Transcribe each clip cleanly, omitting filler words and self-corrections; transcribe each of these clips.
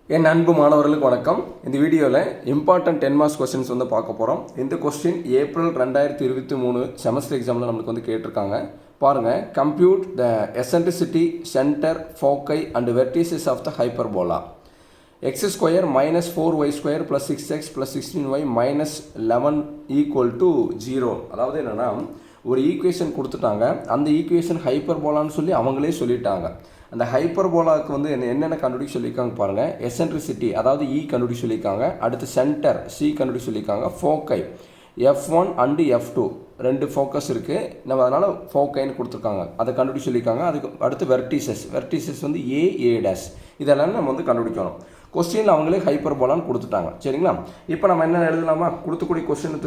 என் அன்பு மாணவர்களுக்கு வணக்கம். இந்த வீடியோவில் இம்பார்ட்டன்ட் 10 மார்க்ஸ் கொஸ்டின்ஸ் வந்து பார்க்க போகிறோம். இந்த கொஸ்டின் ஏப்ரல் 2023 செமஸ்டர் எக்ஸாமில் நம்மளுக்கு வந்து கேட்டிருக்காங்க. பாருங்கள், கம்ப்யூட் த எசன்ட்ரிசிட்டி சென்டர் ஃபோக்கை and vertices of the hyperbola x square minus 4y square plus 6x plus 16y minus 11 equal to 0. அதாவது என்னென்னா, ஒரு ஈக்குவேஷன் கொடுத்துட்டாங்க. அந்த ஈக்குவேஷன் ஹைப்பர்போலான்னு சொல்லி அவங்களே சொல்லிட்டாங்க. அந்த ஹைப்பர்போலாவுக்கு வந்து என்னென்ன கண்டுபிடிக்க சொல்லியிருக்காங்க பாருங்கள். எசன்ட்ரிசிட்டி அதாவது இ கண்டுபிடிக்க சொல்லியிருக்காங்க. அடுத்து சென்டர் சி கண்டுபிடிக்க சொல்லியிருக்காங்க. ஃபோக்கை F1 அண்டு F2 ரெண்டு ஃபோக்கஸ் இருக்குது. நம்ம அதனால் ஃபோக்கைன்னு கொடுத்துருக்காங்க, அதை கண்டுபிடிக்க சொல்லியிருக்காங்க. அதுக்கு அடுத்து வெர்டிசஸ் வந்து A இதெல்லாம் நம்ம வந்து கண்டுபிடிக்கணும். கொஸ்டினில் அவங்களே ஹைப்பர்போலான்னு கொடுத்துட்டாங்க. சரிங்களா? இப்போ நம்ம என்ன எழுதலாமா? கொடுத்துக்கூடிய கொஸ்டினை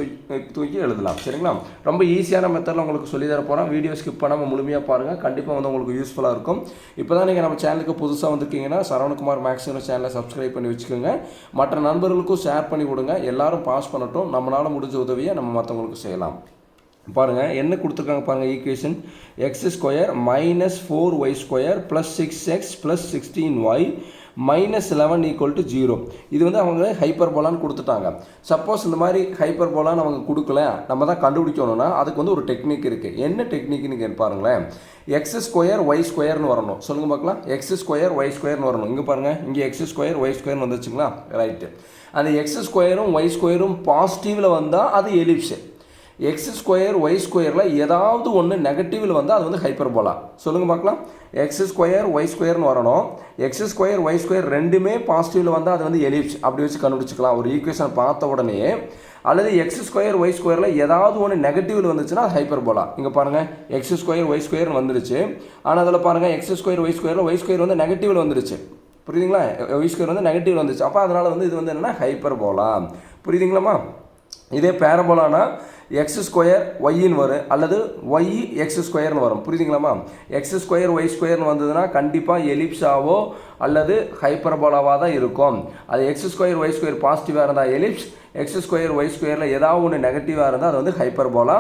தூக்கி எழுதலாம். சரிங்களா? ரொம்ப ஈஸியான மெத்தடில் உங்களுக்கு சொல்லி தர போகிறோம். வீடியோ ஸ்கிப் பண்ணாமல் முழுமையாக பாருங்கள். கண்டிப்பாக வந்து உங்களுக்கு யூஸ்ஃபுல்லாக இருக்கும். இப்போ தான் நீங்கள் நம்ம சேனலுக்கு புதுசாக வந்திருக்கீங்கன்னா சரவணகுமார் மேக்ஸ் சேனலை சப்ஸ்கிரைப் பண்ணி வச்சுக்கோங்க. மற்ற நண்பர்களுக்கும் ஷேர் பண்ணி கொடுங்க. எல்லாரும் பாஸ் பண்ணட்டும். நம்மளால் முடிஞ்ச உதவியை நம்ம மற்றவங்களுக்கு செய்யலாம். பாருங்கள், என்ன கொடுத்துருக்காங்க பாருங்கள். Equation X square minus 4y square plus 6x plus 16y minus 11 equal to 0. இது வந்து அவங்க ஹைப்பர்போலான்னு கொடுத்துட்டாங்க. சப்போஸ் இந்த மாதிரி ஹைப்பர்போலான்னு அவங்க கொடுக்கல, நம்ம தான் கண்டுபிடிக்கணும்னா அதுக்கு வந்து ஒரு டெக்னிக் இருக்குது. என்ன டெக்னிக்னு பாருங்களேன். எக்ஸ் ஸ்கொயர் ஒய் ஸ்கொயர்னு வரணும். சொல்லுங்கள் பார்க்கலாம். எக்ஸ் ஸ்கொயர் ஒய் ஸ்கொயர்னு வரணும். இங்கே பாருங்கள், இங்கே எக்ஸ் ஸ்கொயர் ஒய் ஸ்கொயர்னு வந்துச்சுங்களா? ரைட்டு. அந்த எக்ஸ் ஸ்கொயரும் ஒய் ஸ்கொயரும் பாசிட்டிவில் வந்தால் அது எலிப்ஸ். எக்ஸ் ஸ்கொயர் ஒய் ஸ்கொயரில் ஏதாவது ஒன்று நெகட்டிவில் வந்தால் அது வந்து ஹைப்பர்போலா. சொல்லுங்கள் பார்க்கலாம். எக்ஸ் ஸ்கொயர் ஒய் ஸ்கொயர்னு வரணும். எக்ஸ் ஸ்கொயர் ஒய் ஸ்கொயர் ரெண்டுமே பாசிட்டிவில் வந்தால் அது வந்து எலிப்ஸ். அப்படி வச்சு கண்டுபிடிச்சிக்கலாம் ஒரு ஈக்குவேஷன் பார்த்த உடனே. அல்லது எக்ஸ் ஸ்கொயர் ஒய் ஸ்கொயரில் ஏதாவது ஒன்று நெகட்டிவில் வந்துச்சுன்னா அது ஹைப்பர்போலா. இங்கே பாருங்கள், எக்ஸ் ஸ்கொயர் ஒய் ஸ்கொயர்னு வந்துருச்சு. ஆனால் அதில் பாருங்கள், எக்ஸ் ஸ்கொயர் ஒய் ஸ்கொயரில் ஒய் ஸ்கொயர் வந்து நெகட்டிவில் வந்துருச்சு. புரியுதுங்களா? ஒய் ஸ்கொயர் வந்து நெகட்டிவில் வந்துச்சு. அப்போ அதனால் வந்து இது வந்து என்னென்னா ஹைப்பர்போலா. புரியுதுங்களாம்மா? இதே பேரபோலானா எக்ஸ் ஸ்கொயர் ஒய்ன்னு வரும், அல்லது ஒய் எக்ஸ் ஸ்கொயர்னு வரும். புரியுதுங்களாம்மா? எக்ஸ் ஸ்கொயர் ஒய் ஸ்கொயர்னு வந்ததுன்னா கண்டிப்பாக எலிப்ஸாவோ அல்லது ஹைப்பர்போலாவாக தான் இருக்கும். அது எக்ஸ் ஸ்கொயர் ஒய் ஸ்கொயர் பாசிட்டிவாக இருந்தால் எலிப்ஸ், எக்ஸ் ஸ்கொயர் ஒய் ஸ்கொயரில் ஏதாவது ஒன்று நெகட்டிவாக இருந்தால் அது வந்து ஹைப்பர்போலா.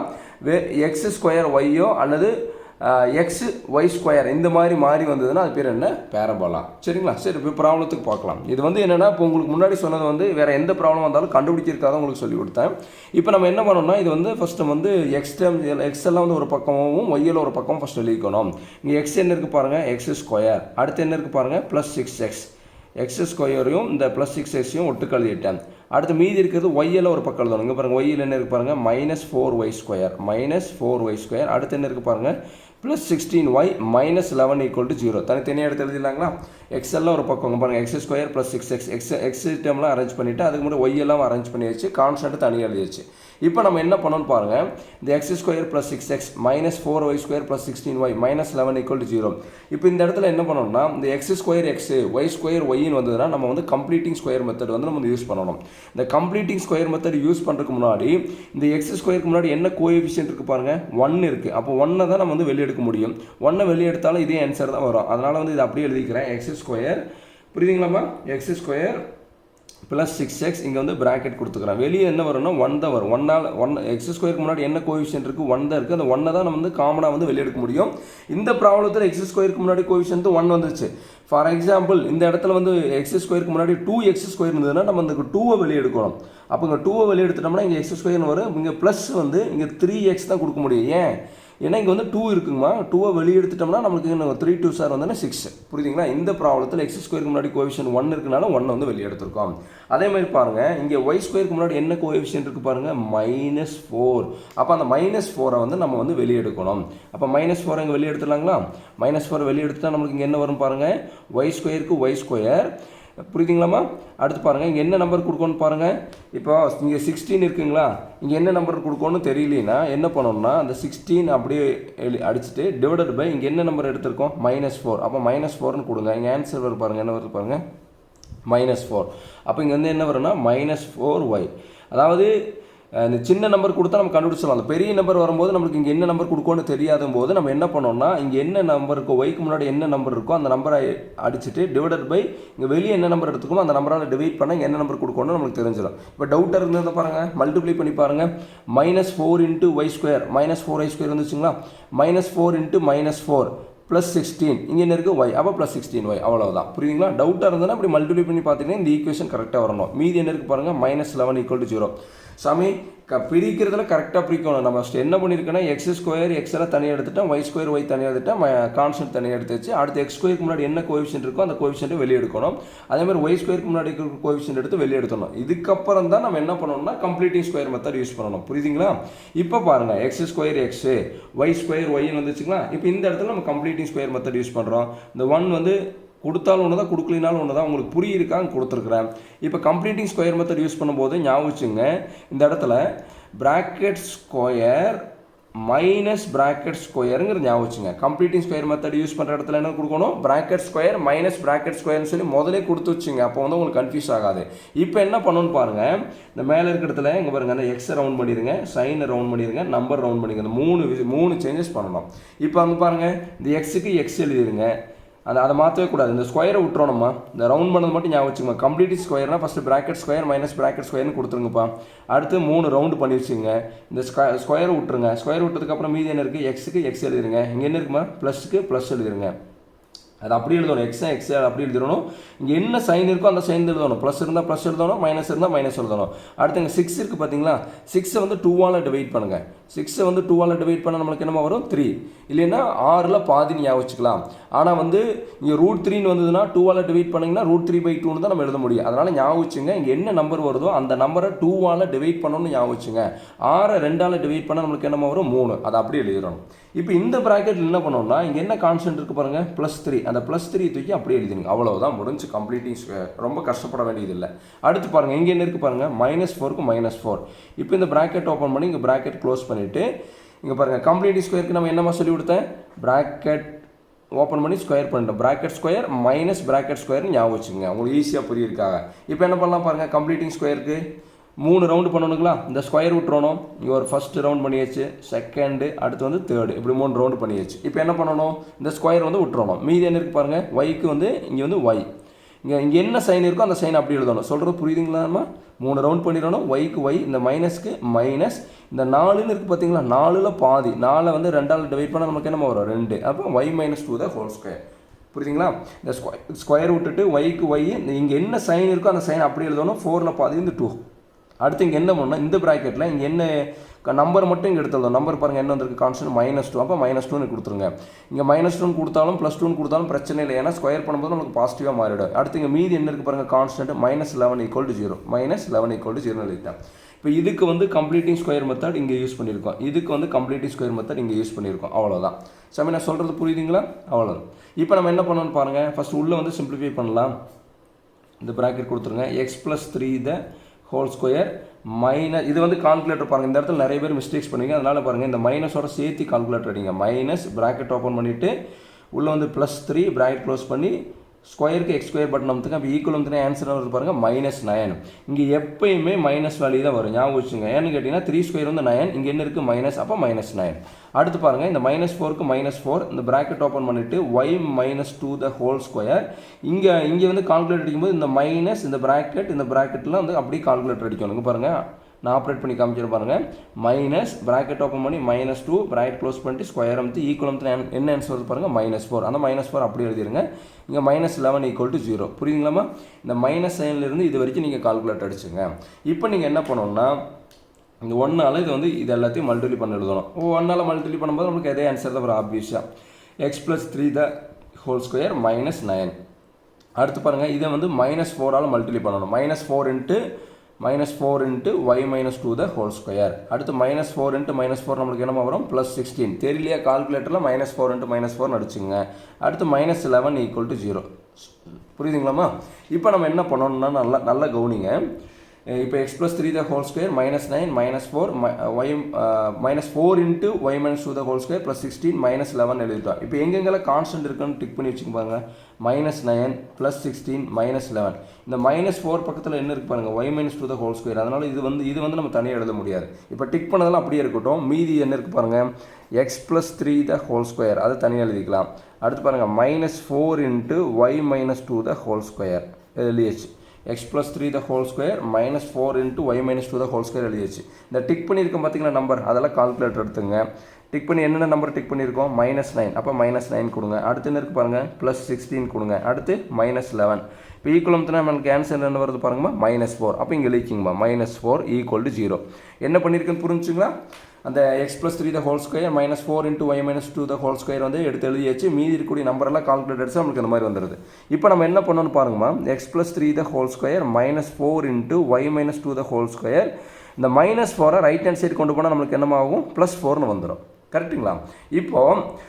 எக்ஸ் ஸ்கொயர் ஒய்யோ அல்லது எக்ஸ் ஒய் ஸ்கொயர் இந்த மாதிரி மாறி வந்ததுன்னா அது பேர் என்ன? பேரபோலா. சரிங்களா? சரி, இப்போ ப்ராப்ளத்துக்கு பார்க்கலாம். இது வந்து என்னென்னா, இப்போ உங்களுக்கு முன்னாடி சொன்னது வந்து வேறு எந்த ப்ராப்ளம் வந்தாலும் கண்டுபிடிச்சிருக்காத உங்களுக்கு சொல்லி கொடுத்தேன். இப்போ நம்ம என்ன பண்ணோம்னா, இது வந்து ஃபஸ்ட்டு வந்து எக்ஸ் எல்லாம் வந்து ஒரு பக்கமும் ஒய்யில் ஒரு பக்கம் ஃபஸ்ட்டு எழுதிக்கணும். இங்கே எக்ஸ் என்ன இருக்குது பாருங்கள், எக்ஸ் ஸ்கொயர். அடுத்து என்ன இருக்குது பாருங்கள், ப்ளஸ் 6x. எக்ஸ் ஸ்கொயரையும் இந்த ப்ளஸ் 6xையும் ஒட்டுக்கு எழுதிட்டேன். அடுத்து மீதி இருக்கிறது ஒய்யில் ஒரு பக்கம் எழுதணும். இங்கே பாருங்கள், ஒய்யில் என்ன இருக்குது பாருங்கள், மைனஸ் 4y ஸ்கொயர். அடுத்து என்ன இருக்குது பாருங்கள், plus 16y minus 11 equal to 0. தனித்தனியாக எடுத்து எழுதிடலாங்களா? எக்ஸெல்லாம் ஒரு பக்கம் பாருங்கள், x square plus 6x. X டேம்லாம் அரேஞ்ச் பண்ணிவிட்டு அதுக்கு முன்னாடி ஒய்யெல்லாம் அரேஞ்ச் பண்ணியாச்சு. கான்ஸ்டன்ட் தனியாக எழுதியாச்சு. இப்போ நம்ம என்ன பண்ணணும்னு பாருங்கள். இந்த x square plus 6x minus 4y square plus 16y minus 11 equal to 0. இப்போ இந்த இடத்துல என்ன பண்ணணும்னா, இந்த x square x y square ஒய்ன்னு வந்ததுன்னா நம்ம வந்து கம்ப்ளீட்டிங் ஸ்கொயர் மெத்தட் வந்து நம்ம யூஸ் பண்ணணும். இந்த கம்ப்ளீட்டிங் ஸ்கொயர் மெத்தட் யூஸ் பண்ணுறதுக்கு முன்னாடி இந்த எக்ஸ் ஸ்கொயருக்கு முன்னாடி என்ன கோஎஃபிஷியன்ட் இருக்குது பாருங்கள், 1 இருக்குது. அப்போ 1 தான் நம்ம வந்து வெளியே எடுக்க முடியும். 1 வெளியே எடுத்தாலும் இதே ஆன்சர் தான் வரும். அதனால் வந்து இது அப்படியே எழுதிக்கிறேன். எக்ஸ் ஸ்கொயர், புரியுதுங்களாம்மா? எக்ஸ் ஸ்கொயர் ப்ளஸ் 6x இங்கே வந்து ப்ராக்கெட் கொடுத்துக்கிறேன். வெளியே என்ன வரும்னா 1 தான் வரும். 1 எக்ஸ் ஸ்கொயருக்கு முன்னாடி என்ன கோஎஃபிஷியன்ட் இருக்குது, 1 தான் இருக்குது. அந்த 1 தான் நம்ம வந்து காமனாக வந்து வெளியே எடுக்க முடியும். இந்த ப்ராப்ளத்தில் எக்ஸ் ஸ்கொயருக்கு முன்னாடி கோஎஃபிஷியன்ட் 1 வந்துச்சு. ஃபார் எக்ஸாம்பிள், இந்த இடத்துல வந்து எக்ஸ் ஸ்கொயருக்கு முன்னாடி 2x ஸ்கொயர் இருந்ததுன்னா நம்ம இந்த 2 வெளியே எடுக்கணும். அப்போ இங்கே 2 வெளியே எடுத்துட்டோம்னா இங்கே எக்ஸ் ஸ்கொயர்னு வரும். இங்கே ப்ளஸ் வந்து இங்கே 3x தான் கொடுக்க முடியும். ஏன்? ஏன்னா இங்கே வந்து 2 இருக்குங்கம்மா. 2 வெளியே எடுத்துட்டோம்னா நம்மளுக்கு இன்னும் 3 2 சார் வந்து 6. புரியுதுங்களா? இந்த ப்ராப்ளத்தில் எக்ஸ் ஸ்கொயருக்கு முன்னாடி கோஎஃபிஷியன்ட் 1 இருக்குனால 1 வந்து வெளியே எடுத்துருக்கோம். அதே மாதிரி பாருங்கள், இங்கே ஒய் ஸ்கொயருக்கு முன்னாடி என்ன கோஎஃபிஷியன்ட் இருக்குது பாருங்கள், மைனஸ் 4. அப்போ அந்த மைனஸ் 4 வந்து நம்ம வந்து வெளியே எடுக்கணும். அப்போ மைனஸ் 4 இங்கே வெளியே எடுத்துடலாங்களா? மைனஸ் 4 வெளியே எடுத்துட்டா நம்மளுக்கு இங்கே என்ன வரும் பாருங்கள், ஒய் ஸ்கொயருக்கு ஒய் ஸ்கொயர். புரியுதுங்களாம்மா? அடுத்து பாருங்கள், இங்கே என்ன நம்பர் கொடுக்கணும்னு பாருங்கள். இப்போ இங்கே 16 இருக்குங்களா? இங்கே என்ன நம்பர் கொடுக்கணும்னு தெரியலனா என்ன பண்ணணும்னா, அந்த 16 அப்படியே அடிச்சுட்டு டிவைடட் பை இங்கே என்ன நம்பர் எடுத்திருக்கோம், மைனஸ் 4. அப்போ மைனஸ் 4ன்னு கொடுங்க. இங்கே ஆன்சர் வரும் பாருங்கள், என்ன வருது பாருங்கள், மைனஸ் 4. அப்போ இங்கே வந்து என்ன வரும்னா மைனஸ் 4y. அதாவது இந்த சின்ன நம்பர் கொடுத்தா நம்ம கண்டுபிடிச்சிடலாம். அந்த பெரிய நம்பர் வரும்போது நம்மளுக்கு இங்கே என்ன நம்பர் கொடுக்கணும்னு தெரியாத போது நம்ம என்ன பண்ணோம்னா, இங்கே என்ன நம்பர் இருக்கோ, ஒய்க்கு முன்னாடி என்ன நம்பர் இருக்கோ அந்த நம்பரை அடிச்சுட்டு டிவைடட் பை இங்கே வெளியே என்ன நம்பர் எடுத்துக்கோ அந்த நம்பரால் டிவைட் பண்ணால் இங்கே என்ன நம்பர் கொடுக்கணும்னு நம்மளுக்கு தெரிஞ்சிடும். இப்போ டவுட்டாக இருந்ததை பாருங்கள், மல்டிப்ளை பண்ணி பாருங்கள். Minus 4 into y square minus 4y square வந்துச்சுங்களா? மைனஸ் 4 இன்ட்டு மைனஸ் 4 ப்ளஸ் 16 இங்கே என்ன இருக்குது ஒய், அப்போ ப்ளஸ் 16y அவ்வளோதான். புரியுதுங்களா? டவுட்டாக இருந்ததுன்னா அப்படி மல்டிப்ளை பண்ணி பார்த்தீங்கன்னா இந்த ஈக்குவேஷன் கரெக்டாக வரணும். மீதி என்ன இருக்குது பாருங்கள், -11 = 0. சாமி பிரிக்கிறதுல கரெக்டாக பிரிக்கணும். நம்ம ஃபஸ்ட்டு என்ன பண்ணியிருக்கோன்னா x² x எல்லாம் தனியாக எடுத்துட்டோம், y² y தனியாக எடுத்துட்டோம், கான்ஸ்டன்ட் தனியாக எடுத்து வச்சு அடுத்து x² முன்னாடி என்ன கோஎஃபிஷியன்ட் இருக்கோ அந்த கோஎஃபிஷியன்ட்டை வெளியே எடுக்கணும். அதேமாதிரி y² முன்னாடி இருக்கிற கோஎஃபிஷியன்ட் எடுத்து வெளியே எடுக்கணும். இதுக்கப்புறம் தான் நம்ம என்ன பண்ணணும்னா கம்ப்ளீட்டிங் ஸ்கொயர் மெத்தட் யூஸ் பண்ணணும். புரியுதுங்களா? இப்போ பாருங்கள் x² x y² y வந்துச்சுங்களா? இப்போ இந்த இடத்துல நம்ம கம்ப்ளீட்டிங் ஸ்கொயர் மெத்தட் யூஸ் பண்ணுறோம். இந்த 1 வந்து கொடுத்தாலும் ஒன்று தான், கொடுக்கலினாலும் ஒன்று தான். உங்களுக்கு புரியிருக்காங்க கொடுத்துருக்குறேன். இப்போ கம்ப்ளீட்டிங் ஸ்கொயர் மெத்தட் யூஸ் பண்ணும்போது ஞாபகம் வச்சுங்க, இந்த இடத்துல பிராக்கெட் ஸ்கொயர் மைனஸ் பிராக்கெட் ஸ்கொயருங்கிற ஞாபகம் வச்சுங்க. கம்ப்ளீட்டிங் ஸ்கொயர் மெத்தட் யூஸ் பண்ணுற இடத்துல என்ன கொடுக்கணும், பிராக்கெட் ஸ்கொயர் மைனஸ் பிராக்கெட் ஸ்கொயர்னு சொல்லி முதலே கொடுத்து வச்சுங்க. அப்போ வந்து உங்களுக்கு கன்ஃபியூஸ் ஆகாது. இப்போ என்ன பண்ணணும்னு பாருங்கள், இந்த மேலே இருக்கிற இடத்துல இங்கே பாருங்கள், அந்த எக்ஸை ரவுண்ட் பண்ணிடுங்க, சைனை ரவுண்ட் பண்ணிடுங்க, நம்பர் ரவுண்ட் பண்ணிடுங்க. இந்த மூணு சேஞ்சஸ் பண்ணணும். இப்போ வந்து பாருங்கள், இந்த எக்ஸுக்கு எக்ஸ் எழுதிடுங்க, அதை மாற்றவே கூடாது. இந்த ஸ்கொயரை விட்டுறோம்மா, இந்த ரவுண்ட் பண்ணது மட்டும் ஞாபகம் வச்சுங்க. கம்ப்ளீட் ஸ்கொயர்னா first bracket square minus bracket ஸ்கொயர்னு கொடுத்துருங்கப்பா. அடுத்து 3 ரவுண்டு பண்ணி வச்சுங்க. இந்த ஸ்கொயரை விட்டுருங்க. ஸ்கொயர் விட்டதுக்கப்புறம் மீதி என்ன இருக்குது, எக்ஸுக்கு எக்ஸ் எழுதிருங்க. இங்கே என்ன இருக்குமா, ப்ளஸ்க்கு ப்ளஸ் எழுதிருங்க. அது அப்படி எழுதணும், எக்ஸ் அப்படி எழுதிடணும். இங்கே என்ன சைன் இருக்கோ அந்த சைன் எழுதணும். ப்ளஸ் இருந்தால் ப்ளஸ் எழுதணும், மைனஸ் இருந்தால் மைனஸ் எழுதணும். அடுத்து இங்கே 6 இருக்குது பார்த்தீங்களா, 6 வந்து 2ஆல் டிவைட் பண்ணுங்கள். 6 வந்து 2ஆல் டிவைட் பண்ணால் நம்மளுக்கு என்னமா வரும், 3. இல்லைன்னா 6ல் பாதின்னு ஞாபகம் வச்சுக்கலாம். ஆனால் வந்து இங்கே √3 வந்ததுன்னா 2ஆல் டிவைட் பண்ணிங்கன்னா √3/2 தான் நம்ம எழுத முடியும். அதனால் ஞாபகம் வச்சுங்க, இங்கே என்ன நம்பர் வருதோ அந்த நம்பரை 2ஆல் டிவைட் பண்ணணும்னு ஞாபகம் வச்சுங்க. 6 2ஆல் டிவைட் பண்ணால் நம்மளுக்கு என்னமா வரும், 3. அதை அப்படி எழுதிடணும். இப்போ இந்த ப்ராக்கெட்டில் என்ன பண்ணோம்னா, இங்கே என்ன கான்ஸ்டன்ட் இருக்குது பாருங்கள், +3. அந்த +3 தூக்கி அப்படியே எழுதிடுங்க. அவ்வளோதான், முடிஞ்சு. கம்ப்ளீட்டிங் ரொம்ப கஷ்டப்பட வேண்டியதில்லை. அடுத்து பாருங்கள், இங்கே என்ன இருக்குது பாருங்கள், -4க்கு -4. இப்போ இந்த ப்ராக்கெட் ஓப்பன் பண்ணி இங்கே ப்ராக்கெட் க்ளோஸ் பண்ணிவிட்டு இங்கே பாருங்கள், கம்ப்ளீட்டிங் ஸ்கொயருக்கு நம்ம என்னமா சொல்லி கொடுத்தேன், ப்ராக்கெட் ஓப்பன் பண்ணி ஸ்கொயர் பண்ணிட்டோம். ப்ராக்கெட் ஸ்கொயர் மைனஸ் ப்ராக்கெட் ஸ்கொயர்னு ஞாபகம் வச்சுங்க, உங்களுக்கு ஈஸியாக புரியிருக்காங்க. இப்போ என்ன பண்ணலாம் பாருங்கள், கம்ப்ளீட்டிங் ஸ்கொயருக்கு 3 ரவுண்டு பண்ணணுங்களா. இந்த ஸ்கொயர் விட்டுறணும். இங்கே ஒரு ஃபஸ்ட்டு ரவுண்ட் பண்ணியாச்சு, செகண்டு, அடுத்து வந்து தேர்டு, இப்படி 3 ரவுண்டு பண்ணியாச்சு. இப்போ என்ன பண்ணணும், இந்த ஸ்கொயர் வந்து விட்டுறணும். மீதி என்ன இருக்குது பாருங்கள், ஒய்க்கு வந்து இங்கே வந்து ஒய், இங்கே என்ன சைன் இருக்கோ அந்த சைன் அப்படி எழுதணும். சொல்கிறது புரியுதுங்களாம்மா? 3 ரவுண்ட் பண்ணிடணும். ஒய்க்கு ஒய், இந்த மைனஸ்க்கு மைனஸ், இந்த 4ன்னு இருக்குது பார்த்தீங்களா, 4ல் பாதி, 4 வந்து 2ஆல் டிவைட் பண்ணால் நமக்கு என்னமா வரும், 2. அப்போ y-2 புரியுதுங்களா? இந்த ஸ்கொயர் விட்டுட்டு ஒய்க்கு ஒய், இங்கே என்ன சைன் இருக்கோ அந்த சைன் அப்படி எழுதணும். 4ல் பாதி வந்து 2. அடுத்து இங்கே என்ன பண்ணணும், இந்த ப்ராக்கெட்டில் இங்கே என்ன நம்பர் மட்டும் இங்கே எடுத்துருந்தோம். நம்பர் பாருங்கள் என்ன வந்திருக்கு, கான்ஸ்டன்ட் -2. அப்போ -2ன்னு கொடுத்துருங்க. இங்கே -2 கொடுத்தாலும் +2 கொடுத்தாலும் பிரச்சனை இல்லை, ஏன்னா ஸ்கொயர் பண்ணும்போது நமக்கு பாசிட்டிவாக மாறிடும். அடுத்து இங்கே மீதி என்ன இருக்குது பாருங்கள், கான்ஸ்டன்ட் -11 = 0. -11 = 0 எழுதிட்டேன். இப்போ இதுக்கு வந்து கம்ப்ளீட்டிங் ஸ்கொயர் மெத்தட் இங்கே யூஸ் பண்ணியிருக்கோம், இதுக்கு வந்து கம்ப்ளீட்டிங் ஸ்கொயர் மெத்தட் இங்கே யூஸ் பண்ணியிருக்கோம். அவ்வளோதான். சாமி நான் சொல்கிறது புரியுதுங்களா? அவ்வளோதான். இப்போ நம்ம என்ன பண்ணணும்னு பாருங்கள், ஃபஸ்ட்டு உள்ளே வந்து சிம்பிளிஃபை பண்ணலாம். இந்த ப்ராக்கெட் கொடுத்துருங்க, x+3 ஹோல் ஸ்கொயர் மைனஸ், இது வந்து கால்குலேட்டர் பாருங்கள், இந்த இடத்துல நிறைய பேர் மிஸ்டேக்ஸ் பண்ணுவீங்க. அதனால் பாருங்கள், இந்த மைனஸோட சேர்த்து கால்குலேட்டர் அடிங்க. மைனஸ் ப்ராக்கெட் ஓப்பன் பண்ணிவிட்டு உள்ளே வந்து +3 ப்ராக்கெட் க்ளோஸ் பண்ணி ஸ்கொயருக்கு x² பட்டன் நமக்கு அப்போ ஈக்குவல் வந்து ஆன்சர் வருது பாருங்கள், -9. இங்கே எப்பயுமே மைனஸ் வேல்யூ தான் வரும், ஞாபகம் வச்சுங்க. ஏன்னு கேட்டிங்கன்னா 3² வந்து 9, இங்கே என்ன இருக்குது மைனஸ், அப்போ -9. அடுத்து பாருங்கள், இந்த -4க்கு -4, இந்த ப்ராக்கெட் ஓப்பன் பண்ணிவிட்டு y-2 ஹோல் ஸ்கொயர். இங்கே வந்து கால்குலேட் அடிக்கும்போது இந்த மைனஸ், இந்த ப்ராக்கெட்லாம் வந்து அப்படியே கால்குலேட்டர் அடிக்கணும். இங்கே பாருங்கள், நான் ஆப்ரேட் பண்ணி காமிச்சிட்டு பாருங்கள், மைனஸ் ப்ராக்கெட் ஓப்பன் பண்ணி -2 ப்ராக்கெட் க்ளோஸ் பண்ணிட்டு ஸ்கொயர் வந்து ஈக்குவல் வந்து என்ன ஆன்சர் வருது பாருங்கள், -4. அந்த -4 அப்படி எழுதிருங்க. இங்கே -11 = 0. புரியுதுங்களாம்மா? இந்த மைனஸ் சைன்லேருந்து இது வரைக்கும் நீங்கள் கால்குலேட் அடிச்சுங்க. இப்போ நீங்கள் என்ன பண்ணணும்னா, இந்த 1ஆல் இது எல்லாத்தையும் மல்டிப்ளை பண்ணி எழுதணும். 1ஆல் மல்டிப்ளை பண்ணும்போது நமக்கு அதே ஆன்சர் தான் வரும் ஆப்வியஸாக. x+3 whole square -9. அடுத்து பாருங்கள், இதை வந்து -4ஆல் மல்டிப்ளை பண்ணணும். -4 × y-2 ஹோல் ஸ்கொயர். அடுத்து -4 × -4 நம்மளுக்கு என்ன வரும், +16. தெரியலையா கால்குலேட்டரில் -4 × -4 அடிச்சுங்க. அடுத்து -11 = 0. புரியுதுங்களாம்மா? இப்போ நம்ம என்ன பண்ணணும்னா, நல்லா கவனிங்க. இப்போ x+3 whole square -9 -4 -4 × y-2 whole square +16 -11 எழுதிட்டோம். இப்போ எங்கெங்கெல்லாம் கான்ஸ்டன்ட் இருக்குன்னு டிக் பண்ணி வச்சுக்க பாருங்க, -9 +16 -11. இந்த -4 பக்கத்தில் என்ன இருக்கு பாருங்கள், y-2 ஹோல் ஸ்கொயர். அதனால் இது வந்து நம்ம தனியாக எழுத முடியாது. இப்போ டிக் பண்ணதெல்லாம் அப்படியே இருக்கட்டும். மீதி என்ன இருக்குது பாருங்கள், x+3 ஹோல் ஸ்கொயர், அதை தனியாக எழுதிக்கலாம். அடுத்து பாருங்கள், -4 × y-2 ஹோல் ஸ்கொயர் எழுதியாச்சு. x+3 whole square -4 × y-2 whole square எழுதியாச்சு. இந்த டிக் பண்ணியிருக்கோம் பார்த்தீங்களா நம்பர், அதெல்லாம் கால்குலேட்டர் எடுத்துங்க. டிக் பண்ணி என்னென்ன நம்பர் டிக் பண்ணியிருக்கோம் -9 அப்போ -9 கொடுங்க. அடுத்து என்ன இருக்குது பாருங்கள் +16 கொடுங்க. அடுத்து -11 இப்போ ஈக்குவலம்னா நம்மளுக்கு ஆன்சர் என்ன வருது பாருங்கம்மா -4 அப்போ இங்கே எழுதிக்கிங்கம்மா -4 = 0. என்ன பண்ணியிருக்குன்னு புரிஞ்சுங்களா? அந்த x+3 the whole square -4 × y - 2 the whole square வந்து எடுத்து எழுதியாச்சு. மீதி இருக்கக்கூடிய நம்பரெல்லாம் கால்குலேட் அடிச்சு நம்மளுக்கு இந்த மாதிரி வந்துடுது. இப்போ நம்ம என்ன பண்ணணும்னு பாருங்கம்மா, x+3 the whole square -4 × y - 2 the whole square. இந்த -4 ரைட் ஹேண்ட் சைடு கொண்டு போனால் நம்மளுக்கு என்னமாகும் +4ன்னு வந்துடும். கரெக்டுங்களா? இப்போது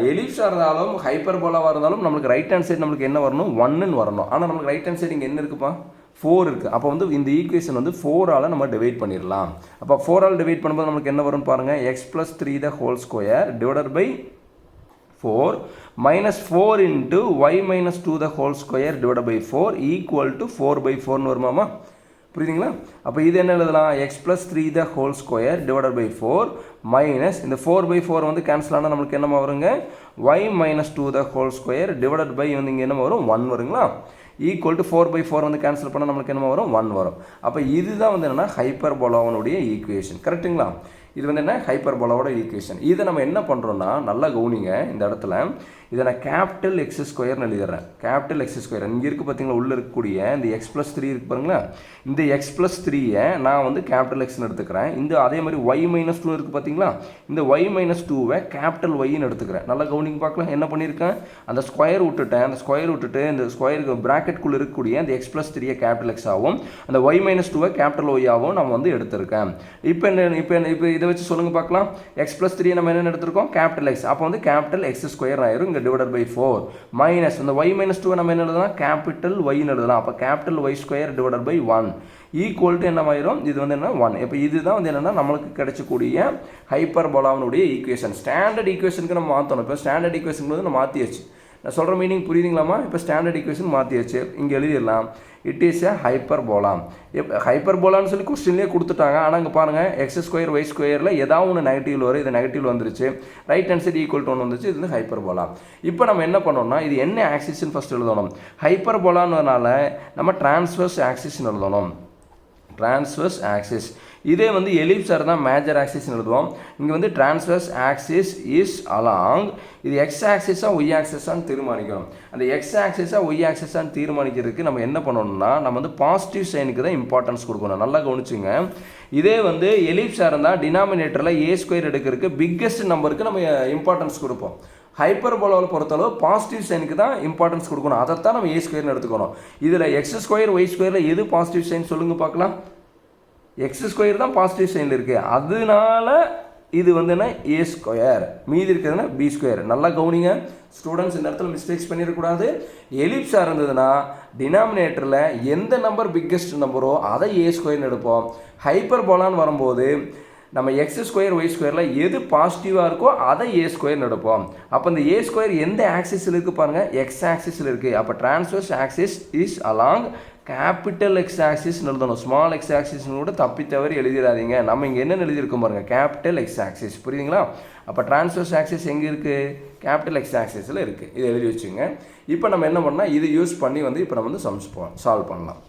எலிப்ஸாக இருந்தாலும் ஹைப்பர்போலாவாக இருந்தாலும் நம்மளுக்கு ரைட் ஹேண்ட் சைடு நம்மளுக்கு என்ன வரணும் 1ன்னு வரணும். ஆனால் நம்மளுக்கு ரைட் ஹேண்ட் சைடு இங்கே என்ன இருக்குப்பா 4 இருக்குது. அப்போ வந்து இந்த ஈக்குவேஷன் வந்து 4ஆல் நம்ம டிவைட் பண்ணிடலாம். அப்போ 4ஆல் டிவைட் பண்ணும்போது நம்மளுக்கு என்ன வரும்னு பாருங்கள், x+3 the whole square divided by 4 -4 × y - 2 the whole square divided by 4 = 4/4ன்னு வருமாமா? புரியுதுங்களா? அப்போ இது என்ன எழுதலாம், x+3 the whole square divided by 4 minus இந்த 4/4 வந்து கேன்சல் ஆனால் நம்மளுக்கு என்னமா வருங்க, y - 2 the whole square divided by வந்து இங்கே என்னமா வரும் 1 வருங்களா, = 4/4 வந்து கேன்சல் பண்ணால் நம்மளுக்கு என்னமா வரும் 1 வரும். அப்போ இதுதான் வந்து என்னென்னா ஹைப்பர்போலாவுடைய ஈக்குவேஷன். கரெக்டுங்களா? இது வந்து என்ன ஹைப்பர்போலாவோட ஈக்குவேஷன். இதை நம்ம என்ன பண்ணுறோன்னா நல்லா கவனிங்க, இந்த இடத்துல இதை நான் கேபிட்டல் x² எழுதிடுறேன். Capital x². இங்கே இருக்குது பார்த்தீங்களா, உள்ளே இருக்கக்கூடிய இந்த x+3 இருக்குது பாருங்களேன், இந்த x+3-ஐ நான் வந்து கேபிட்டல் எக்ஸ்ன்னு எடுத்துக்கிறேன். இந்த அதே மாதிரி y - 2 இருக்குது பார்த்தீங்களா, இந்த y - 2-வை கேபிட்டல் ஒய்ன்னு எடுத்துக்கிறேன். நல்லா கவனிங்க பார்க்கலாம் என்ன பண்ணியிருக்கேன், அந்த ஸ்கொயர் விட்டுட்டேன். அந்த ஸ்கொயர் விட்டுட்டு இந்த ஸ்கொயருக்கு ப்ராக்கெட்டுக்குள்ளே இருக்கக்கூடிய அந்த x+3-ஐ கேபிட்டல் எக்ஸ் ஆகும், அந்த y - 2-வை கேபிட்டல் ஒய் ஆகும் நம்ம வந்து எடுத்திருக்கேன். இப்போ இதை வச்சு சொல்லுங்கள் பார்க்கலாம். x+3 நம்ம என்ன எடுத்திருக்கோம் கேபிட்டல் எக்ஸ். அப்போ வந்து கேபிட்டல் x² ஆயிரும் டிவைடட் பை 4 மைனஸ் இந்த y - 2 நம்ம என்ன எழுதலாம் கேபிட்டல் ஒய்ன்னு எழுதலாம். அப்போ capital y² divided by 1 equal to என்னமாயிரும், இது வந்து என்ன 1. இப்போ இதுதான் வந்து என்னென்னா நம்மளுக்கு கிடைச்சக்கூடிய ஹைப்பர்போலாவினுடைய ஈக்குவேஷன். ஸ்டாண்டர்ட் ஈக்குவேஷனுக்கு நம்ம மாற்றணும். இப்போ ஸ்டாண்டர்ட் ஈக்குவேஷன் வந்து நம்ம மாற்றியாச்சு. நான் சொல்கிற மீனிங் புரியுதுங்களாமா? இப்போ ஸ்டாண்டர்ட் ஈக்குவேஷன் மாற்றியாச்சு. இங்கே எழுதிடலாம் இட் இஸ் எ ஹைப்பர்போலா. ஹைப்பர்போலான்னு சொல்லி கொஸ்டின்லேயே கொடுத்துட்டாங்க. ஆனால் இங்கே பாருங்கள் x² y² ஏதாவது ஒன்று நெகட்டிவ் வரும். இது நெகட்டிவ் வந்துருச்சு. Right hand side equal to 1 வந்துச்சு. இது வந்து ஹைப்பர்போலா. இப்போ நம்ம என்ன பண்ணோம்னா இது என்ன ஆக்சிஸ்ன்னு ஃபஸ்ட் எழுதணும். ஹைப்பர்போலான்றதுனால நம்ம டிரான்ஸ்வர்ஸ் ஆக்சிஸ்ன்னு எழுதணும். Transverse axis. இதே வந்து எலிப்ஸாக இருந்தால் மேஜர் ஆக்சிஸ்ன்னு எழுதுவோம். இங்கே வந்து டிரான்ஸ்வர்ஸ் ஆக்சிஸ் இஸ் அலாங். இது எக்ஸ் ஆக்சிஸாக ஒய் ஆக்சிஸான்னு தீர்மானிக்கணும். அந்த எக்ஸ் ஆக்சிஸாக ஒய் ஆக்சிஸான்னு தீர்மானிக்கிறதுக்கு நம்ம என்ன பண்ணணும்னா நம்ம வந்து பாசிட்டிவ் சைனுக்கு தான் இம்பார்ட்டன்ஸ் கொடுக்கணும். நல்லா கவனிச்சுங்க. இதே வந்து எலிப்ஸாக இருந்தால் டினாமினேட்டரில் a² எடுக்கிறதுக்கு பிக்கெஸ்ட் நம்பருக்கு நம்ம இம்பார்ட்டன்ஸ் கொடுப்போம். ஹைப்பர்போலாவில் பொறுத்தளவு பாசிட்டிவ் சைனுக்கு தான் இம்பார்ட்டன்ஸ் கொடுக்கணும். அதைத்தான் நம்ம a² எடுத்துக்கணும். இதில் x² y² எது பாசிட்டிவ் சைன் சொல்லுங்கள் பார்க்கலாம். x² தான் பாசிட்டிவ் சைனில் இருக்குது. அதனால இது வந்து என்ன a², மீதி இருக்கிறதுனா b². நல்லா கவனிங்க ஸ்டூடெண்ட்ஸ், இந்த இடத்துல மிஸ்டேக்ஸ் பண்ணிடக்கூடாது. எலிப்ஸாக இருந்ததுன்னா டினாமினேட்டரில் எந்த நம்பர் பிக்கெஸ்ட் நம்பரோ அதை a² எடுப்போம். ஹைப்பர்போலான்னு வரும்போது நம்ம x² y² எது பாசிட்டிவாக இருக்கோ அதை a² எடுப்போம். அப்போ இந்த a² எந்த ஆக்சிஸில் இருக்குது பாருங்கள், எக்ஸ் ஆக்சிஸில் இருக்குது. அப்போ transverse axis is along capital x ஆக்சிஸ்ன்னு எழுதணும். ஸ்மால் எக்ஸ் ஆக்சிஸ்னு கூட தப்பி தவறி எழுதிடாதீங்க. நம்ம இங்கே என்ன எழுதியிருக்கோம் பாருங்கள், கேபிட்டல் எக்ஸ் ஆக்சிஸ். புரியுதுங்களா? அப்போ டிரான்ஸ்வர்ஸ் ஆக்சிஸ் எங்கே இருக்குது, கேபிட்டல் எக்ஸ் ஆக்சிஸில் இருக்குது. இது எழுதி வச்சுங்க. இப்போ நம்ம என்ன பண்ணால் இது யூஸ் பண்ணி வந்து இப்போ நம்ம வந்து சம்ஸ் சால்வ் பண்ணலாம்.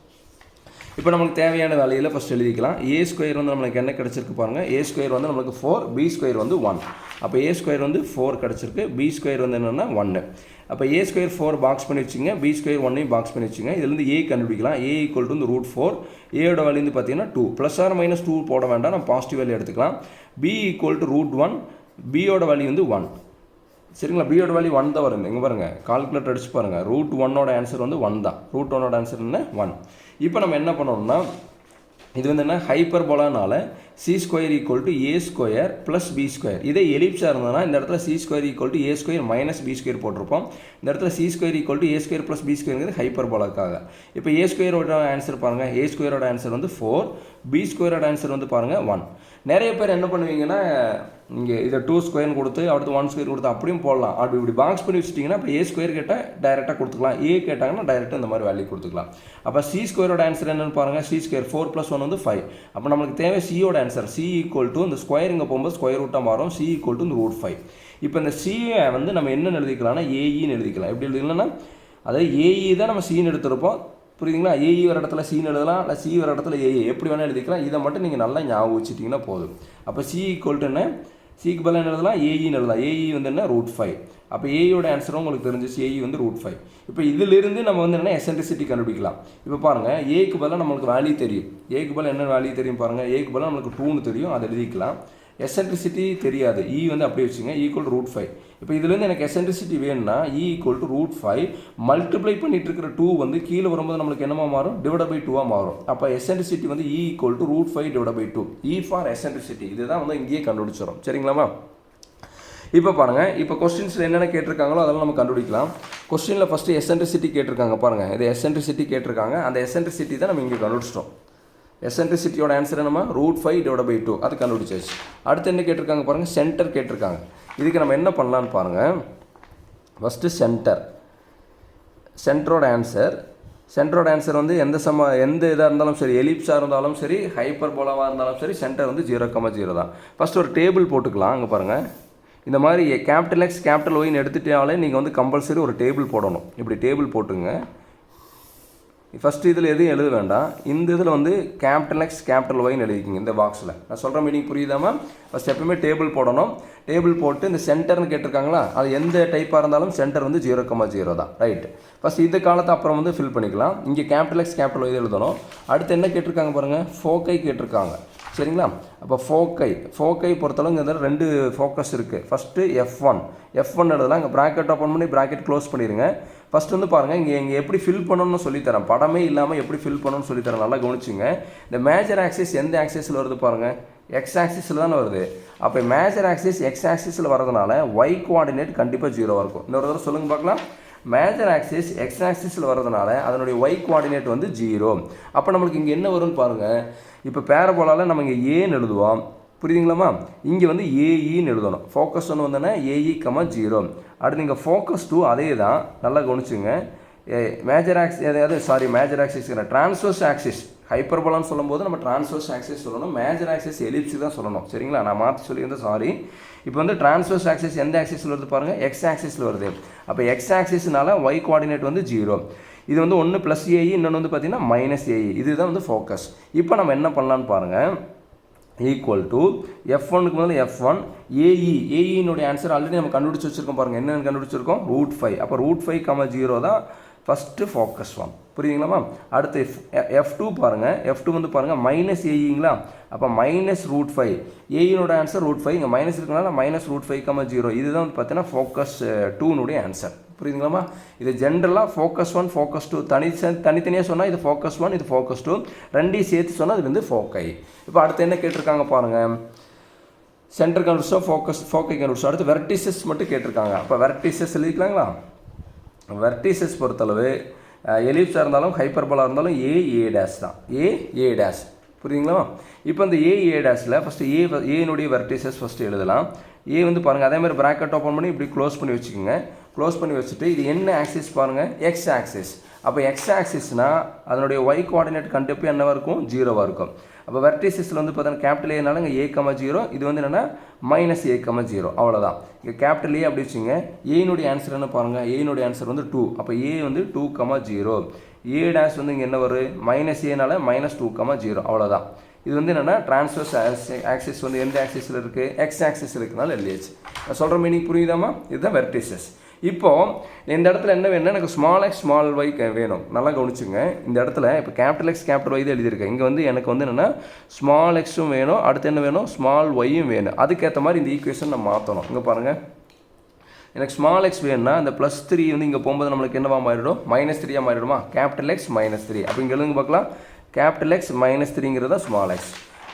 இப்போ நமக்கு தேவையான வேலையில் ஃபஸ்ட் எழுதிக்கலாம். a² வந்து நம்மளுக்கு என்ன கிடச்சிருக்கு பாருங்கள், a² வந்து நம்மளுக்கு 4, b² வந்து 1. அப்போ a² வந்து 4 கிடச்சிருக்கு, b² வந்து என்னென்னா 1. அப்போ a² 4 பாக்ஸ் பண்ணி வச்சுங்க, b² 1ஐயும் பாக்ஸ் பண்ணி வச்சுங்க. இதுலேருந்து a கண்டுபிடிக்கலாம். a = √4. a ஓட வேல்யூ வந்து பார்த்தீங்கன்னா 2 ± 2 போட வேண்டாம், நம்ம பாசிட்டிவ் வேல்யூ எடுத்துக்கலாம். b = √1. b ஓட வேல்யூ வந்து 1. சரிங்களா? b ஓட வேல்யூ 1 தான் வருங்க. இங்கே பாருங்கள் கால்குலேட்டர் அடிச்சு பாருங்கள். √1ஓட ஆன்சர் வந்து 1 தான். √1ஓட ஆன்சர் என்ன 1. இப்போ நம்ம என்ன பண்ணோம்னா இது வந்து என்ன ஹைப்பர்போலானால c² = a² + b². இதே எலிப்ஸாக இருந்ததுன்னா இந்த இடத்துல c² = a² - b² போட்டிருப்போம். இந்த இடத்துல c² = a² + b²ங்கிறது ஹைப்பர்போலாக்காக. இப்போ a²ஓட ஆன்சர் பாருங்கள், a²ஓட ஆன்சர் வந்து 4, b²ஓட ஆன்சர் வந்து பாருங்கள் 1. நிறைய பேர் என்ன பண்ணுவீங்கன்னா இங்கே இதை 2² கொடுத்து அடுத்து 1² கொடுத்து அப்படியும் போடலாம். அப்படி இப்படி பாக்ஸ் பண்ணி வச்சுட்டிங்கன்னா இப்போ a² கேட்டால் டைரெக்டாக கொடுத்துக்கலாம், a கேட்டாங்கன்னா டைரெக்டாக இந்த மாதிரி வேல்யூ கொடுத்துக்கலாம். அப்போ c²ஓட ஆன்சர் என்னென்னு பாருங்கள், c² 4 + 1 வந்து 5. அப்போ நம்மளுக்கு தேவை c-ஓட ஆன்சர். c = இந்த ஸ்கொயர் இங்கே போகும்போது ஸ்கொயர் ரூட்டாக மாறும். c = இந்த √5. இப்போ இந்த c-ஐ வந்து நம்ம என்ன எழுதிக்கலாம்னா aeன்னு எழுதிக்கலாம். எப்படி எழுதிக்கலாம்னா அதாவது ae தான் நம்ம c-ன்னு எடுத்துருப்போம். புரியுதுங்களா? ஏஇ ஒரு இடத்துல சின்னு எழுதலாம், இல்லை சி ஒரு இடத்துல ஏஇ எப்படி வேணால் எழுதிக்கலாம். இதை மட்டும் நீங்கள் நல்லா ஞாபகம் வச்சுட்டிங்கன்னா போதும். அப்போ c = என்ன, சிக்கு பதிலாக என்ன எழுதலாம், ஏஇன்னு எழுதலாம். ஏஇ வந்து என்ன, √5. அப்போ ஏயோட ஆன்சரும் உங்களுக்கு தெரிஞ்சிச்சு, ஏஇ வந்து √5. இப்போ இதிலிருந்து நம்ம வந்து என்ன எசென்ட்ரிசிட்டி கண்டுபிடிக்கலாம். இப்போ பாருங்கள், ஏக்கு பதிலாக நம்மளுக்கு வேல்யூ தெரியும். ஏக்கு பதிலாக என்ன வேல்யூ தெரியும் பாருங்கள், ஏக்கு பதிலாக நம்மளுக்கு 2ன்னு தெரியும், அதை எழுதிக்கலாம். எசென்ட்ரிசிட்டி தெரியாது, இ வந்து அப்படியே வச்சுங்க, ஈக்குவல் √5. இப்போ இதுலேருந்து எனக்கு எசென்ட்ரிசிட்டி வேணும்னா இ ஈக்குவல் டு √5 மல்டிப்ளை பண்ணிட்டு இருக்கிற 2 வந்து கீழே வரும்போது நம்மளுக்கு என்னமா மாறும், டிவைட் பை 2ஆக மாறும். அப்போ எசென்ட்ரிசிட்டி வந்து e equal to √5 divide by 2. E for eccentricity, இதுதான் வந்து இங்கேயே கண்டுபிடிச்சிடும். சரிங்களாமா? இப்போ பாருங்கள், இப்போ கொஸ்டின்ஸில் என்னென்ன கேட்டிருக்காங்களோ அதெல்லாம் நம்ம கண்டுபிடிக்கலாம். கொஸ்டினில் ஃபஸ்ட்டு எசென்ட்ரிசிட்டி கேட்டிருக்காங்க பாருங்கள், இது எசென்ட்ரிசிட்டி கேட்டிருக்காங்க. அந்த எசென்ட்ரிசிட்டி தான் நம்ம இங்கே கண்டுபிடிச்சிட்டோம். எசென்ட்ரிசிட்டியோட ஆன்சர் என்னமா, √5 டிவைட் பை 2, அது கண்டுபிடிச்சாச்சு. அடுத்து என்ன கேட்டிருக்காங்க பாருங்கள், சென்டர் கேட்டிருக்காங்க. இதுக்கு நம்ம என்ன பண்ணலான்னு பாருங்கள். ஃபஸ்ட்டு சென்டரோட ஆன்சர் வந்து எந்த இதாக இருந்தாலும் சரி, எலிப்ஸாக இருந்தாலும் சரி, ஹைப்பர்போலாவாக இருந்தாலும் சரி, சென்டர் வந்து 0,0 தான். ஃபஸ்ட்டு ஒரு டேபிள் போட்டுக்கலாம். அங்கே பாருங்கள், இந்த மாதிரி கேபிட்டல் எக்ஸ் கேபிட்டல் ஒய்ன்னு எடுத்துட்டாலே நீங்கள் வந்து கம்பல்சரி ஒரு டேபிள் போடணும். இப்படி டேபிள் போட்டுங்க. ஃபஸ்ட்டு இதில் எதுவும் எழுத வேண்டாம். இந்த இதில் வந்து கேபிட்டல் எக்ஸ் கேபிட்டல் ஒய்ன்னு எழுதிக்கிங்க இந்த பாக்ஸில். நான் சொல்கிற மீனிங் புரியுதாமா? ஃபஸ்ட் எப்பவுமே டேபிள் போடணும். டேபிள் போட்டு இந்த சென்டர்னு கேட்டிருக்காங்களா, அது எந்த டைப்பாக இருந்தாலும் சென்டர் வந்து 0,0 தான். ரைட். ஃபஸ்ட் இந்த காலத்தை அப்புறம் வந்து ஃபில் பண்ணிக்கலாம். இங்கே கேபிட்டல் எக்ஸ் கேபிட்டல் ஒய் எழுதணும். அடுத்து என்ன கேட்டிருக்காங்க பாருங்கள், ஃபோக்கை கேட்டிருக்காங்க. சரிங்களா? அப்போ ஃபோக்கை பொறுத்தளவு இங்கே 2 ஃபோக்கஸ் இருக்குது. ஃபஸ்ட்டு F1 எழுதலாம். இங்கே ப்ராக்கெட் ஓப்பன் பண்ணி ப்ராக்கெட் க்ளோஸ் பண்ணிடுங்க. ஃபஸ்ட் வந்து பாருங்கள், இங்கே எப்படி ஃபில் பண்ணணும்னு சொல்லித்தரேன். படமே இல்லாமல் எப்படி ஃபில் பண்ணணும்னு சொல்லித்தரேன், நல்லா கவனிச்சுங்க. இந்த மேஜர் ஆக்சிஸ் எந்த ஆக்சிஸில் வருது பாருங்கள், எக்ஸ் ஆக்சிஸில் தானே வருது. அப்போ மேஜர் ஆக்சிஸ் எக்ஸ் ஆக்சிஸில் வரதுனால ஒய் கோஆர்டினேட் கண்டிப்பாக 0 இருக்கும். இன்னொரு தடவை சொல்லுங்கள் பார்க்கலாம். மேஜர் ஆக்சிஸ் எக்ஸ் ஆக்சிஸில் வரதுனால அதனுடைய ஒய் கோஆர்டினேட் வந்து 0. அப்போ நம்மளுக்கு இங்கே என்ன வரும்னு பாருங்கள். இப்போ பேரபோலால் நம்ம இங்கே ஏன்னு எழுதுவோம். புரியுதுங்களாமா? இங்கே வந்து ஏஇன்னு எழுதணும். ஃபோக்கஸ் 1 வந்தோன்னா ஏஇ, 0. அடுத்து இங்கே ஃபோக்கஸ் 2 அதே தான், நல்லா கவனிச்சுங்க. மேஜர் ஆக்சிஸ் டிரான்ஸ்வர்ஸ் ஆக்சிஸ் ஹைப்பர்போலான்னு சொல்லும்போது நம்ம டிரான்ஸ்வர்ஸ் ஆக்சிஸ் சொல்லணும். மேஜர் ஆக்சிஸ் எலிப்ஸ் தான் சொல்லணும். சரிங்களா? நான் மாற்றி சொல்லியிருந்தேன், சாரி. இப்போ வந்து டிரான்ஸ்வர்ஸ் ஆக்சிஸ் எந்த ஆக்சிஸில் வருது பாருங்கள், எக்ஸ் ஆக்சிஸில் வருது. அப்போ எக்ஸ் ஆக்சிஸ்னால ஒய் கோஆர்டினேட் வந்து 0. இது வந்து ஒன்று ப்ளஸ் ஏஇ, இன்னொன்று வந்து பார்த்தீங்கன்னா மைனஸ் ஏஇ. இதுதான் வந்து ஃபோக்கஸ். இப்போ நம்ம என்ன பண்ணலான்னு பாருங்கள். ஈக்குவல் டு F1க்கு வந்து F1 ஏஇனுடைய ஆன்சர் ஆல்ரெடி நம்ம கண்டுபிடிச்சி வச்சுருக்கோம் பாருங்கள். என்னென்னு கண்டுபிடிச்சிருக்கோம், √5. அப்போ √5,0 தான் ஃபஸ்ட்டு ஃபோக்கஸ் 1. புரியுதுங்களாமா? அடுத்து F2 பாருங்கள். F2 வந்து பாருங்கள் மைனஸ் ஏஇங்களா. அப்போ மைனஸ் √5. ஏஇனோட ஆன்சர் √5. இங்கே மைனஸ் இருக்கனால -√5,0. இதுதான் வந்து பார்த்தீங்கன்னா ஃபோக்கஸ் 2னுடைய ஆன்சர். புரியுதுங்களாமா? இது ஜென்ரலாக ஃபோக்கஸ் 1 ஃபோக்கஸ் 2 தனித்தனியாக சொன்னால் இது ஃபோக்கஸ் 1 இது ஃபோக்கஸ் 2 ரெண்டையும் சேர்த்து சொன்னால் இது வந்து ஃபோக்கை. இப்போ அடுத்து என்ன கேட்டிருக்காங்க பாருங்கள், சென்டர் கண்டுபிடிச்சோம், ஃபோக்கை கண்டுபிடிச்சோம். அடுத்து வெர்டிசஸ் மட்டும் கேட்டிருக்காங்க. அப்போ வெர்டிசஸ் எழுதிக்கலாங்களா? வெர்டிசஸ் பொறுத்தளவு எலிப்ஸாக இருந்தாலும் ஹைப்பர்போலாக இருந்தாலும் ஏ டேஷ் தான், ஏ டேஷ். புரியுதுங்களா? இப்போ இந்த ஏ டேஷில் ஃபஸ்ட்டு ஏனுடைய வெர்டிசஸ் ஃபஸ்ட்டு எழுதலாம். ஏ வந்து பாருங்கள், அதே மாதிரி ப்ராக்கெட் ஓப்பன் பண்ணி இப்படி க்ளோஸ் பண்ணி வச்சுக்கோங்க. க்ளோஸ் பண்ணி வச்சுட்டு இது என்ன ஆக்சிஸ் பாருங்கள், எக்ஸ் ஆக்சிஸ். அப்போ எக்ஸ் ஆக்சிஸ்னால் அதனுடைய ஒய் கோஆர்டினேட் கண்டிப்பாக என்னவாக இருக்கும், 0வாக இருக்கும். அப்போ வெர்டிசஸில் வந்து பார்த்தீங்கன்னா கேபிட்டல் ஏனால இங்கே A,0, இது வந்து என்னென்னா -A,0. அவ்வளோதான். இங்கே கேபிட்டல் ஏ அப்படி வச்சுங்க. ஏனுடைய ஆன்சர் என்ன பாருங்கள், ஏனுடைய ஆன்சர் வந்து 2. அப்போ ஏ வந்து 2,0. ஏ டேஷ் வந்து இங்கே என்ன வரும், -A -2,0. அவ்வளோதான். இது வந்து என்னென்னா டிரான்ஸ்வர்ஸ் ஆக்சிஸ் வந்து எந்த ஆக்சிஸில் இருக்குது, எக்ஸ் ஆக்சிஸ் இருக்குனால எழுதியாச்சு. நான் சொல்கிற மீனிங் புரியுதாமா? இதுதான் வெர்டிசஸ். இப்போது இந்த இடத்துல என்ன வேணும்னா எனக்கு ஸ்மால் எக்ஸ் ஸ்மால் ஒய் வேணும். நல்லா கவனிச்சுங்க. இந்த இடத்துல இப்போ கேபிட்டல் எக்ஸ் கேபிட்டல் ஒய் தான் எழுதியிருக்கேன். இங்கே வந்து எனக்கு வந்து என்னென்னா ஸ்மால் எக்ஸும் வேணும், அடுத்து என்ன வேணும், ஸ்மால் ஒய்யும் வேணும். அதுக்கேற்ற மாதிரி இந்த ஈக்குவேஷன் நம்ம மாற்றணும். இங்கே பாருங்கள், எனக்கு ஸ்மால் எக்ஸ் வேணும்னா இந்த +3 வந்து இங்கே போகும்போது நம்மளுக்கு என்னவா மாறிடும், -3 மாறிடுமா. Capital X -3. அப்போ இங்கே எழுதுங்க பார்க்கலாம். கேபிட்டல் எக்ஸ் -3ங்கிறது தான் ஸ்மால் எக்ஸ்.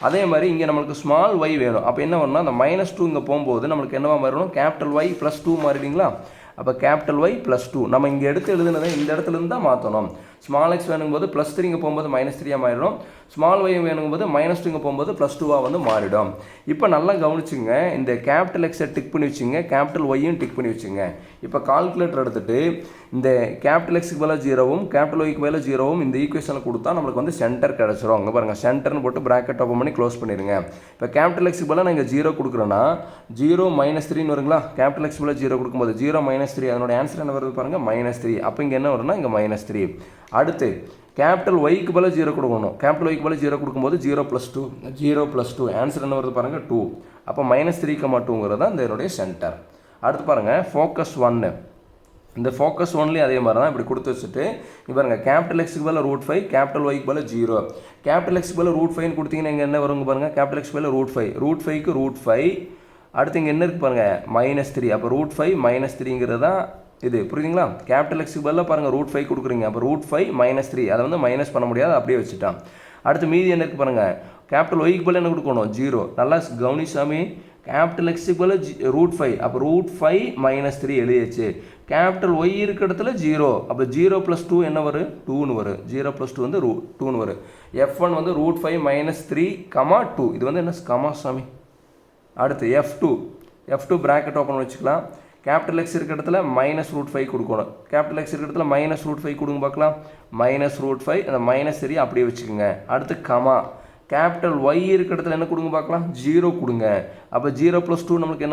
அதே மாதிரி இங்கே நம்மளுக்கு ஸ்மால் ஒய் வேணும். அப்போ என்ன பண்ணால் அந்த -2 இங்கே போகும்போது நம்மளுக்கு என்னவா மாறிடும், கேபிட்டல் ஒய் +2 மாறிடுங்களா. அப்போ கேபிட்டல் ஒய் +2 நம்ம இங்கே எடுத்து எழுதுனதை இந்த இடத்துலேருந்து தான் மாற்றணும். ஸ்மால் எக்ஸ் வேணுங்கும்போது +3 இங்கே போகும்போது -3 மாறிடும். ஸ்மால் ஒய் வேணுங்கும்போது -2 இங்கே போகும்போது +2 வந்து மாறிடும். இப்போ நல்லா கவனிச்சுங்க. இந்த கேபிட்டல் எக்ஸை டிக் பண்ணி வச்சுங்க, கேபிட்டல் ஒய்யும் டிக் பண்ணி வச்சுங்க. இப்போ கால்குலேட்டர் எடுத்துகிட்டு இந்த கேபிட்டல் எக்ஸுக்கு மேலே 0வும் கேபிட்டல் ஒய்க்கு மேலே 0வும் இந்த ஈக்குவேஷனில் கொடுத்தா நம்மளுக்கு வந்து சென்டர் கிடச்சிரும். அங்கே பாருங்கள், சென்டர்னு போட்டு ப்ராக்கெட் ஓப்பன் பண்ணி க்ளோஸ் பண்ணிடுங்க. இப்போ கேபிட்டல் எக்ஸுக்கு மேலே நான் இங்கே 0 கொடுக்குறேன்னா 0 -3ன்னு வருங்களா. கேபிட்டல் எக்ஸ் மேலே 0 கொடுக்கும்போது 0 -3 அதனோட ஆன்சர் என்ன வருது பாருங்கள், -3. அப்போ இங்கே என்ன வரும்னா இங்கே -3. அடுத்து கேபிட்டல் ஒய்க்கு பதில் 0 கொடுக்கணும். கேபிட்டல் ஒய்க்கு பதில் 0 கொடுக்கும்போது 0 + 2 ஆன்சர் என்ன வருது பாருங்கள் 2. அப்போ -3,2ங்கிறது தான் இதனுடைய சென்டர். அடுத்து பாருங்கள் ஃபோக்கஸ் 1. இந்த ஃபோக்கஸ் 1லேயும் அதே மாதிரி தான் இப்படி கொடுத்து வச்சுட்டு பாருங்கள் கேபிட்டல் எக்ஸுக்கு பதில் √5, கேபிட்டல் ஒய்க்கு பதில் 0. கேபிட்டல் எக்ஸுக்கு பதில் √5ன்னு கொடுத்தீங்கன்னா இங்கே என்ன வருங்க பாருங்கள், கேபிட்டல் எக்ஸ் பதில் √5, √5க்கு √5. அடுத்து இங்கே என்ன இருக்குது பாருங்கள் -3. அப்போ √5 -3ங்கிறது தான் இது, புரியுதுங்களா? கேபிட்டல் எக்ஸுக்கு பதிலாக பாருங்கள் √5 கொடுக்குறீங்க, அப்போ √5 -3, அதை வந்து மைனஸ் பண்ண முடியாது, அப்படியே வச்சுட்டான். அடுத்து மீதி என்ன இருக்குது பாருங்கள், கேபிட்டல் ஒய்க்கு பதில் என்ன கொடுக்கணும் 0. நல்லா கவனிசாமி, கேபிட்டல் எக்ஸுக்கு பதில் √5, அப்போ √5 -3 எழுதியாச்சு. கேபிட்டல் ஒய் இருக்க இடத்துல 0, அப்போ 0 + 2 என்ன வரும் 2ன்னு வரும். 0 + 2 வந்து 2ன்னு வரும். F1 வந்து √5 -3, 2. இது வந்து என்ன கமா சாமி. அடுத்து F2 ப்ராக்கெட் ஓப்பன் வச்சுக்கலாம். கேபிட்டல் எக்ஸ் இருக்க இடத்துல -√5 கொடுக்கணும். கேபிட்டல் எக்ஸ் இருக்க இடத்துல -√5 கொடுங்க பார்க்கலாம். -√5, அந்த -3 அப்படியே வச்சுக்கோங்க. அடுத்து கமா, கேபிட்டல் ஒய் இருக்க இடத்துல என்ன கொடுங்க பார்க்கலாம், 0 கொடுங்க. அப்போ 0 + 2 நம்மளுக்கு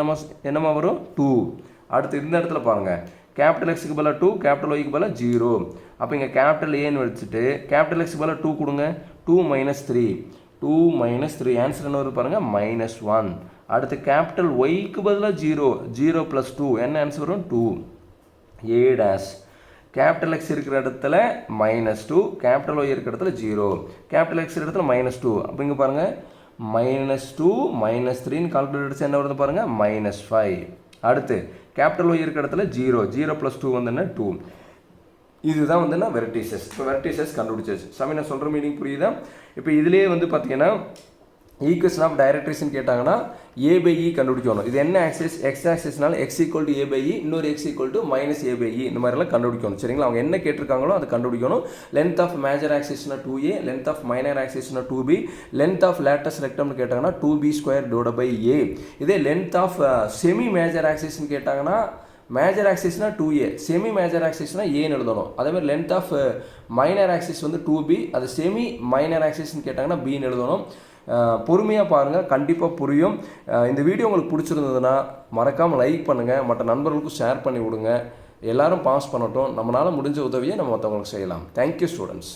என்னமா வரும் 2. அடுத்து இந்த இடத்துல பாருங்கள், கேபிட்டல் எக்ஸுக்கு பதிலாக 2, கேபிட்டல் ஒய்க்கு பதிலாக 0. அப்போ இங்கே கேபிட்டல் ஏன்னு வச்சுட்டு கேபிட்டல் எக்ஸுக்கு பதிலாக 2 கொடுங்க. 2 - 3 ஆன்சர் என்ன வருது பாருங்கள் -1. அடுத்து கேபிட்டல் ஒய்க்கு பதிலாக 0 + 2 என்ன ஆன்சர் வரும் 2. A'. கேபிட்டல் எக்ஸ் இருக்கிற இடத்துல -2, கேபிட்டல் ஒய் இருக்கிற இடத்துல 0, கேபிட்டல் எக்ஸ் இருக்கிற இடத்துல -2. அப்போ இங்கே பாருங்கள் -2 -3ன்னு கால்குலேட் அடிச்சு என்ன வருது பாருங்கள் -5. அடுத்து கேபிட்டல் ஒய் இருக்கிற இடத்துல 0 + 2 வந்து என்ன 2. இதுதான் வந்து என்ன வெர்டிசஸ். இப்போ வெர்டிசஸ் கண்டுபிடிச்சாச்சு. சாமி நான் சொல்கிற மீனிங் புரியுதா? இப்போ இதுலேயே வந்து பார்த்தீங்கன்னா ஈக்குவேஷன் ஆஃப் டைரக்ட்ரிக்ஸ்னு கேட்டாங்கன்னா A/E கண்டுபிடிக்கணும். இது என்ன ஆக்சிஸ், எக்ஸ் ஆக்சிஸ்னால x = A/E, இன்னொரு x = -A/E, இந்த மாதிரிலாம் கண்டுபிடிக்கணும். சரிங்களா? அவங்க என்ன கேட்டிருக்காங்களோ அதை கண்டுபிடிக்கணும். லென்த் ஆஃப் மேஜர் ஆக்சிஸ்னா 2a, லென்த் ஆஃப் மைனர் ஆக்சிஸ்னா 2b, லென்த் ஆஃப் லேட்டஸ்ட் ரெக்டம்னு கேட்டாங்கன்னா 2b² a. இதே லென்த் ஆஃப் செமி மேஜர் ஆக்சிஸ்ன்னு கேட்டாங்கன்னா மேஜர் ஆக்சிஸ்னா 2a, செமி மேஜர் ஆக்சிஸ்னா ஏன்னு எழுதணும். அதேமாதிரி லென்த் ஆஃப் மைனர் ஆக்சிஸ் வந்து 2b, அது செமி மைனர் ஆக்சிஸ்ன்னு கேட்டாங்கன்னா பின்னு எழுதணும். பொறுமையாக பாருங்கள், கண்டிப்பாக புரியும். இந்த வீடியோ உங்களுக்கு பிடிச்சிருந்ததுன்னா மறக்காமல் லைக் பண்ணுங்கள், மற்ற நண்பர்களுக்கும் ஷேர் பண்ணி விடுங்க. எல்லோரும் பாஸ் பண்ணட்டும். நம்மளால் முடிஞ்ச உதவியை நம்ம மற்றவங்களுக்கு செய்யலாம். Thank you students.